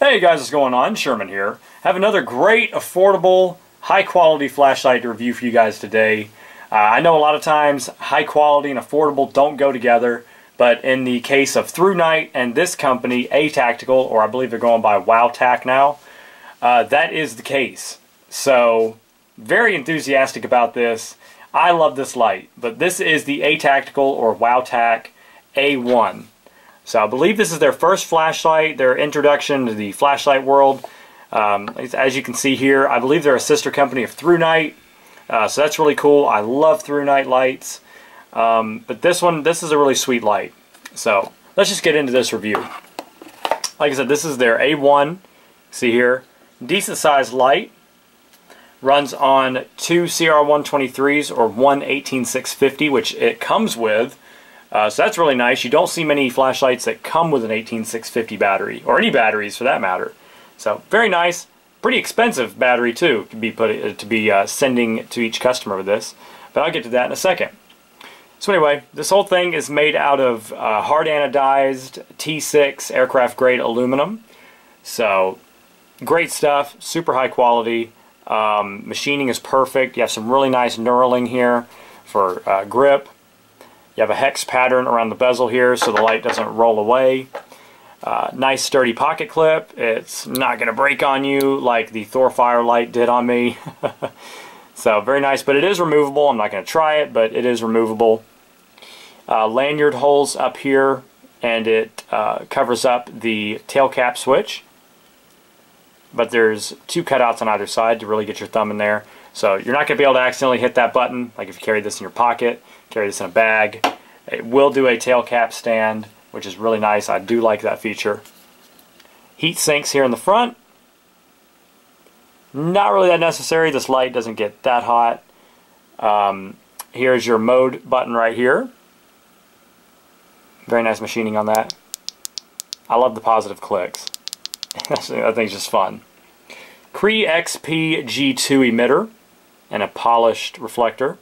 Hey guys, what's going on? Sherman here. Have another great, affordable, high-quality flashlight to review for you guys today. I know a lot of times high quality and affordable don't go together, but in the case of ThruNite and this company, A-Tactical, or I believe they're going by WOWTAC now, that is the case. So, very enthusiastic about this. I love this light, but this is the A-Tactical or WOWTAC A1. So I believe this is their first flashlight, their introduction to the flashlight world. As you can see here, I believe they're a sister company of ThruNite. So that's really cool. I love ThruNite lights. But this is a really sweet light. So let's just get into this review. Like I said, this is their A1. See here, decent sized light. Runs on two CR123s or one 18650, which it comes with. So that's really nice. You don't see many flashlights that come with an 18650 battery, or any batteries for that matter. So very nice. Pretty expensive battery too to be sending to each customer with this, but I'll get to that in a second. So anyway, this whole thing is made out of hard anodized T6 aircraft grade aluminum. So great stuff, super high quality. Machining is perfect. You have some really nice knurling here for grip. You have a hex pattern around the bezel here so the light doesn't roll away. Nice sturdy pocket clip. It's not going to break on you like the Thorfire light did on me. So very nice, but it is removable. I'm not going to try it, but it is removable. Lanyard holes up here, and it covers up the tail cap switch. But there's two cutouts on either side to really get your thumb in there. So you're not going to be able to accidentally hit that button, like if you carry this in your pocket, carry this in a bag. It will do a tail cap stand, which is really nice. I do like that feature. Heat sinks here in the front. Not really that necessary. This light doesn't get that hot. Here's your mode button right here. Very nice machining on that. I love the positive clicks. I think it's just fun. Cree XP G2 emitter and a polished reflector.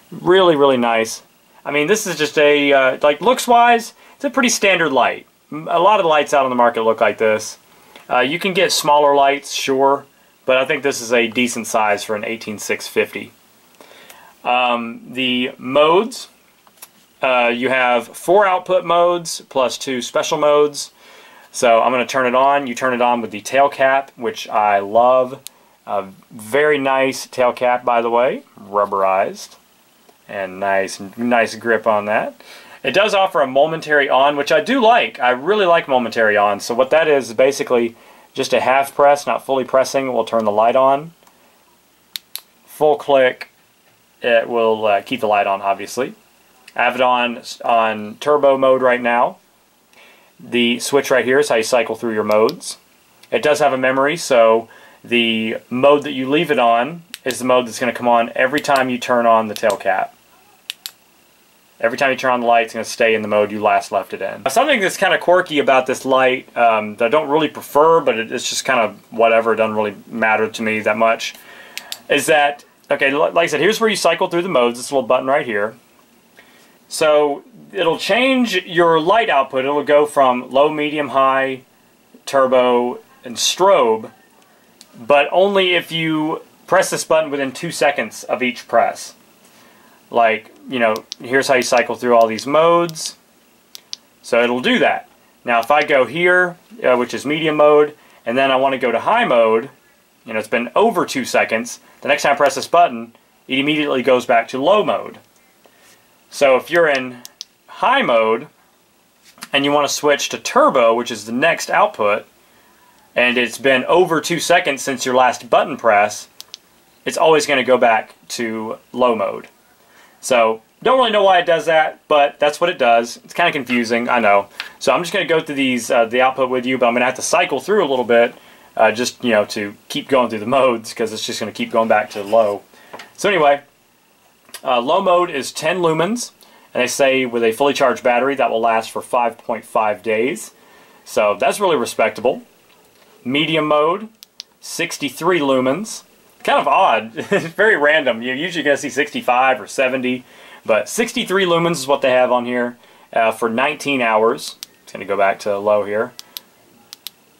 Really, really nice. I mean, this is just a, like looks-wise, it's a pretty standard light. A lot of lights out on the market look like this. You can get smaller lights, sure, but I think this is a decent size for an 18650. The modes, you have 4 output modes plus 2 special modes. So I'm going to turn it on. You turn it on with the tail cap, which I love. Very nice tail cap, by the way, rubberized. And nice grip on that. It does offer a momentary on, which I do like. I really like momentary on. So what that is basically just a half press, not fully pressing, will turn the light on. Full click, it will keep the light on, obviously. I have it on turbo mode right now. The switch right here is how you cycle through your modes. It does have a memory, so the mode that you leave it on is the mode that's going to come on every time you turn on the tail cap. Every time you turn on the light, it's going to stay in the mode you last left it in. Something that's kind of quirky about this light that I don't really prefer, but it's just kind of whatever, it doesn't really matter to me that much, is that, okay, like I said, here's where you cycle through the modes, this little button right here. So it'll change your light output. It'll go from low, medium, high, turbo, and strobe, but only if you press this button within 2 seconds of each press. Like, you know, here's how you cycle through all these modes. So it'll do that. Now if I go here, which is medium mode, and then I want to go to high mode, you know, it's been over 2 seconds, the next time I press this button, it immediately goes back to low mode. So if you're in high mode and you want to switch to turbo, which is the next output, and it's been over 2 seconds since your last button press, it's always going to go back to low mode. So don't really know why it does that, but that's what it does. It's kind of confusing, I know. So I'm just going to go through these the output with you, but I'm going to have to cycle through a little bit just, you know, to keep going through the modes, because it's just going to keep going back to low. So anyway, low mode is 10 lumens, and they say with a fully charged battery that will last for 5.5 days. So that's really respectable. Medium mode, 63 lumens. Kind of odd. It's very random. You're usually going to see 65 or 70, but 63 lumens is what they have on here for 19 hours. It's going to go back to low here.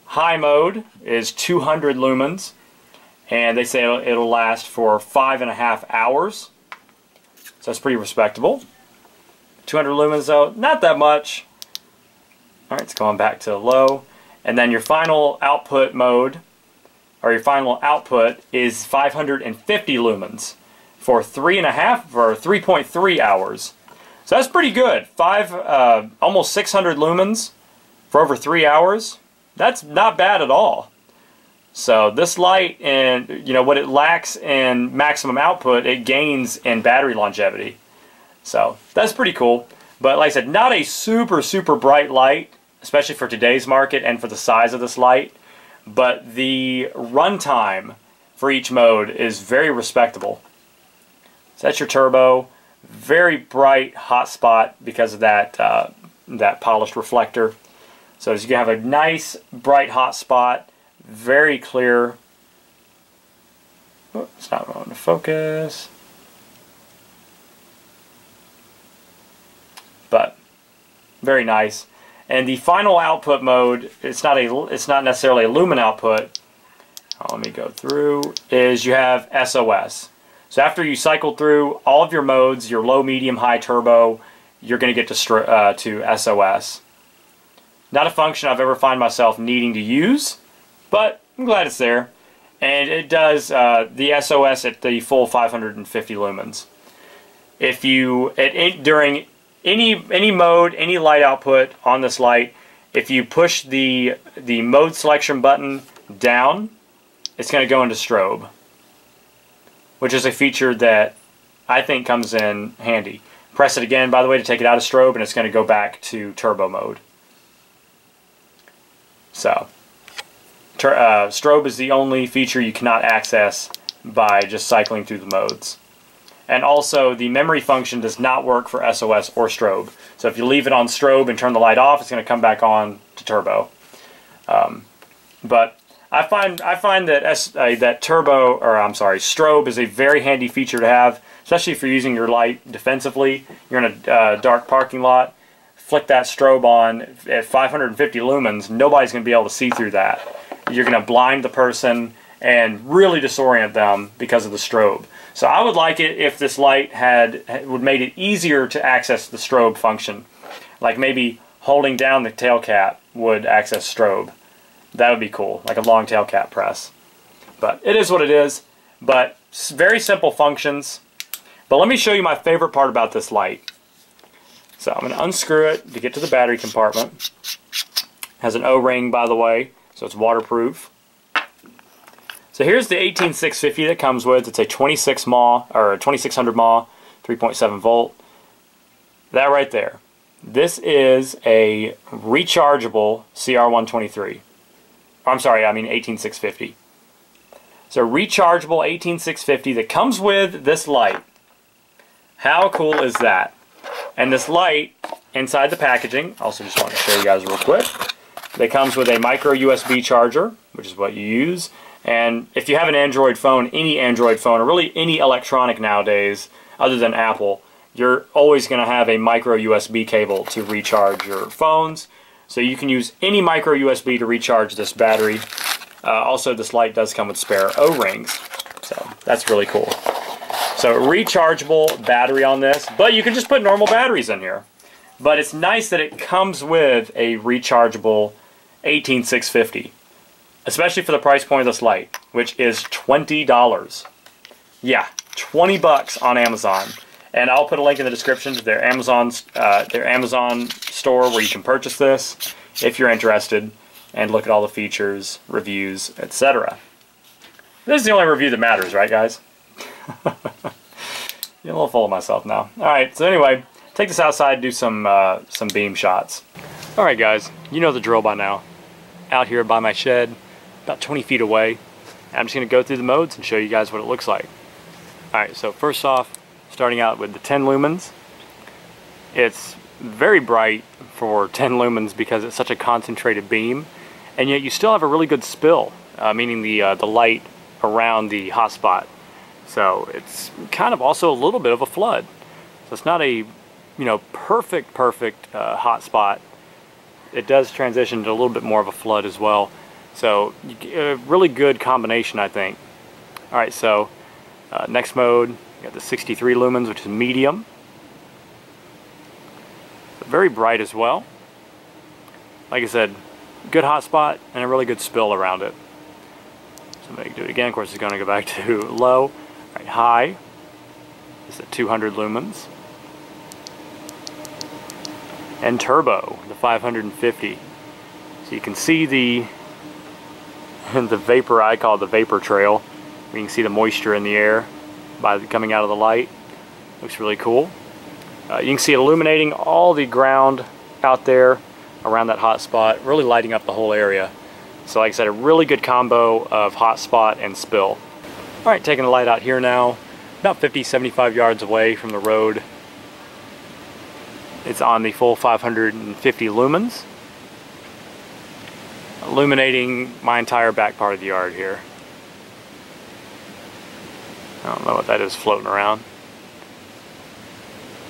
High mode is 200 lumens, and they say it'll last for 5.5 hours. So that's pretty respectable. 200 lumens though, not that much. Alright, it's going back to low. And then your final output mode, or your final output, is 550 lumens for 3.3 hours. So that's pretty good. Almost 600 lumens for over 3 hours. That's not bad at all. So this light, and what it lacks in maximum output, it gains in battery longevity. So that's pretty cool. But like I said, not a super bright light, especially for today's market and for the size of this light. But the runtime for each mode is very respectable. So that's your turbo. Very bright hot spot because of that that polished reflector. So you can have a nice bright hot spot, very clear. Oh, it's not going to focus. But very nice. And the final output mode, it's not necessarily a lumen output. Let me go through. Is you have SOS. So after you cycle through all of your modes, your low, medium, high, turbo, you're going to get to SOS. Not a function I've ever find myself needing to use, but I'm glad it's there. And it does the SOS at the full 550 lumens. If you during any mode, any light output on this light, if you push the mode selection button down, it's going to go into strobe, which is a feature that I think comes in handy. Press it again, by the way, to take it out of strobe, and it's going to go back to turbo mode. So, strobe is the only feature you cannot access by just cycling through the modes. And also, the memory function does not work for SOS or strobe. So if you leave it on strobe and turn the light off, it's going to come back on to turbo. But I find that strobe is a very handy feature to have, especially if you're using your light defensively. You're in a dark parking lot. Flick that strobe on at 550 lumens. Nobody's going to be able to see through that. You're going to blind the person and really disorient them because of the strobe. So I would like it if this light would made it easier to access the strobe function. Like maybe holding down the tail cap would access strobe. That would be cool, like a long tail cap press. But it is what it is. But very simple functions. But let me show you my favorite part about this light. So I'm going to unscrew it to get to the battery compartment. It has an O-ring, by the way, so it's waterproof. So here's the 18650 that comes with. It's a 2600 mAh, 3.7 volt. That right there. This is a rechargeable CR123. I'm sorry, I mean 18650. So rechargeable 18650 that comes with this light. How cool is that? And this light inside the packaging, also just want to show you guys real quick. It comes with a micro USB charger, which is what you use. And if you have an Android phone, any Android phone, or really any electronic nowadays, other than Apple, you're always going to have a micro USB cable to recharge your phones. So you can use any micro USB to recharge this battery. Also, this light does come with spare O-rings. So that's really cool. So rechargeable battery on this, but you can just put normal batteries in here. But it's nice that it comes with a rechargeable 18650, especially for the price point of this light, which is $20. Yeah, 20 bucks on Amazon. And I'll put a link in the description to their Amazon store where you can purchase this if you're interested and look at all the features, reviews, etc. This is the only review that matters, right, guys? Get a little full of myself now. Alright, so anyway, take this outside and do some beam shots. Alright guys, you know the drill by now. Out here by my shed, about 20 feet away. I'm just going to go through the modes and show you guys what it looks like. Alright, so first off, starting out with the 10 lumens. It's very bright for 10 lumens because it's such a concentrated beam, and yet you still have a really good spill, meaning the light around the hotspot. So it's kind of also a little bit of a flood. So it's not a perfect hot spot, it does transition to a little bit more of a flood as well. So a really good combination, I think. Alright, so next mode, you got the 63 lumens, which is medium. Very bright as well. Like I said, good hotspot and a really good spill around it. So I'm going to do it again. Of course, it's going to go back to low. All right, high is at 200 lumens. And turbo, the 550. So you can see the vapor, I call it the vapor trail. You can see the moisture in the air coming out of the light. Looks really cool. You can see it illuminating all the ground out there around that hot spot, really lighting up the whole area. So like I said, a really good combo of hot spot and spill. Alright, taking the light out here now, about 50-75 yards away from the road. It's on the full 550 lumens, illuminating my entire back part of the yard here. I don't know what that is floating around.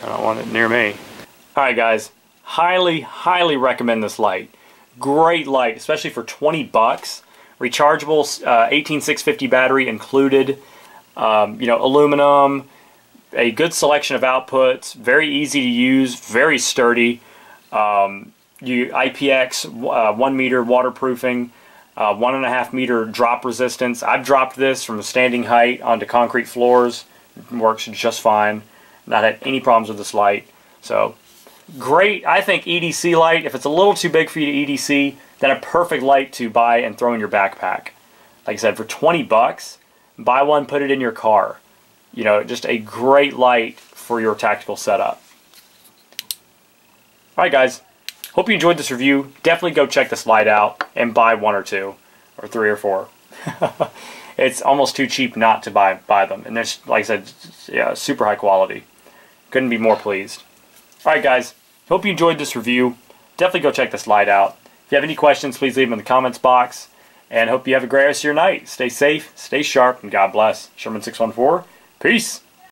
I don't want it near me. Alright guys, highly recommend this light. Great light, especially for 20 bucks. Rechargeable 18650 battery included. You know, aluminum, a good selection of outputs, very easy to use, very sturdy. IPX 1 meter waterproofing, 1.5 meter drop resistance. I've dropped this from a standing height onto concrete floors. It works just fine. Not had any problems with this light. So great, I think, EDC light. If it's a little too big for you to EDC, then a perfect light to buy and throw in your backpack. Like I said, for 20 bucks, buy one, put it in your car. You know, just a great light for your tactical setup. Alright guys, hope you enjoyed this review. Definitely go check this light out and buy 1 or 2 or 3 or 4. It's almost too cheap not to buy them. And there's, like I said, yeah, super high quality. Couldn't be more pleased. Alright guys, hope you enjoyed this review. Definitely go check this light out. If you have any questions, please leave them in the comments box. And hope you have a great rest of your night. Stay safe, stay sharp, and God bless. Sherman614, peace!